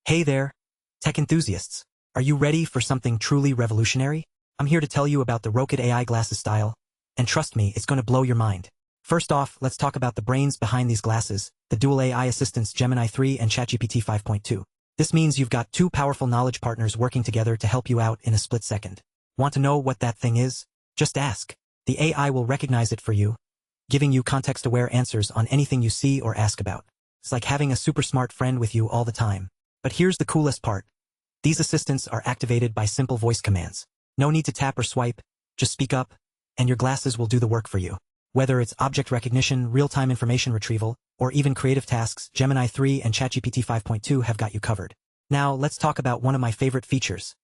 Hey there, tech enthusiasts. Are you ready for something truly revolutionary? I'm here to tell you about the Rokid AI Glasses Style, and trust me, it's going to blow your mind. First off, let's talk about the brains behind these glasses, the dual AI assistants Gemini 3 and ChatGPT 5.2. This means you've got two powerful knowledge partners working together to help you out in a split second. Want to know what that thing is? Just ask. The AI will recognize it for you, giving you context-aware answers on anything you see or ask about. It's like having a super smart friend with you all the time. But here's the coolest part. These assistants are activated by simple voice commands. No need to tap or swipe, just speak up, and your glasses will do the work for you. Whether it's object recognition, real-time information retrieval, or even creative tasks, Gemini 3 and ChatGPT 5.2 have got you covered. Now, let's talk about one of my favorite features,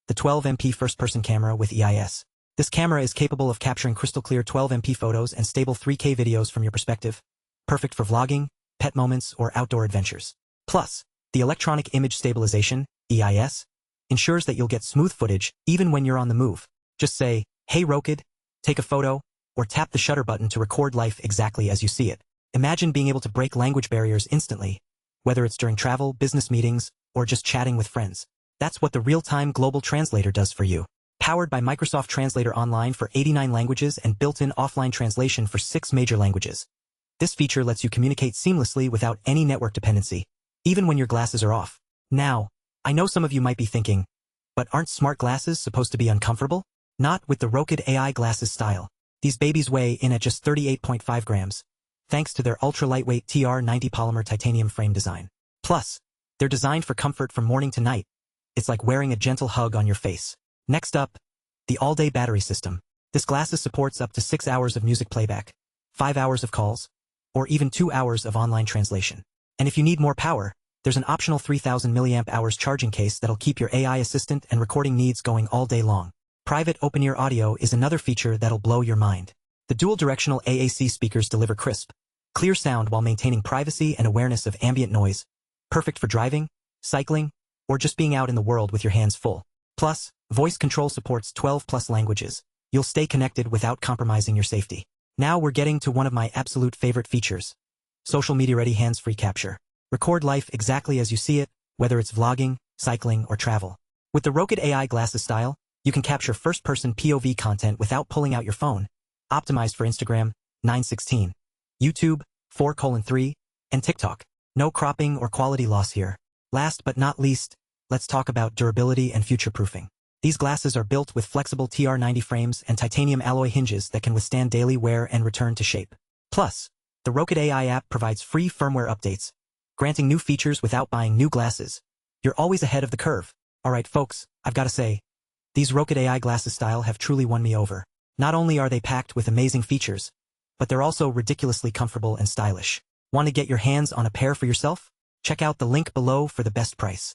the 12MP first-person camera with EIS. This camera is capable of capturing crystal-clear 12MP photos and stable 3K videos from your perspective, perfect for vlogging, pet moments, or outdoor adventures. Plus, the electronic image stabilization, EIS, ensures that you'll get smooth footage even when you're on the move. Just say, "Hey Rokid, take a photo," or tap the shutter button to record life exactly as you see it. Imagine being able to break language barriers instantly, whether it's during travel, business meetings, or just chatting with friends. That's what the real-time global translator does for you. Powered by Microsoft Translator Online for 89 languages and built-in offline translation for 6 major languages. This feature lets you communicate seamlessly without any network dependency, even when your glasses are off. Now, I know some of you might be thinking, but aren't smart glasses supposed to be uncomfortable? Not with the Rokid AI Glasses Style. These babies weigh in at just 38.5 grams, thanks to their ultra-lightweight TR90 polymer titanium frame design. Plus, they're designed for comfort from morning to night. It's like wearing a gentle hug on your face. Next up, the all-day battery system. This glasses supports up to 6 hours of music playback, 5 hours of calls, or even 2 hours of online translation. And if you need more power, there's an optional 3000 mAh charging case that'll keep your AI assistant and recording needs going all day long. Private open-ear audio is another feature that'll blow your mind. The dual-directional AAC speakers deliver crisp, clear sound while maintaining privacy and awareness of ambient noise, perfect for driving, cycling, or just being out in the world with your hands full. Plus, voice control supports 12+ languages. You'll stay connected without compromising your safety. Now we're getting to one of my absolute favorite features, social media-ready hands-free capture. Record life exactly as you see it, whether it's vlogging, cycling, or travel. With the Rokid AI Glasses Style, you can capture first-person POV content without pulling out your phone, optimized for Instagram, 9:16, YouTube, 4:3, and TikTok. No cropping or quality loss here. Last but not least, let's talk about durability and future-proofing. These glasses are built with flexible TR90 frames and titanium alloy hinges that can withstand daily wear and return to shape. Plus, the Rokid AI app provides free firmware updates, granting new features without buying new glasses. You're always ahead of the curve. Alright folks, I've got to say, these Rokid AI Glasses Style have truly won me over. Not only are they packed with amazing features, but they're also ridiculously comfortable and stylish. Want to get your hands on a pair for yourself? Check out the link below for the best price.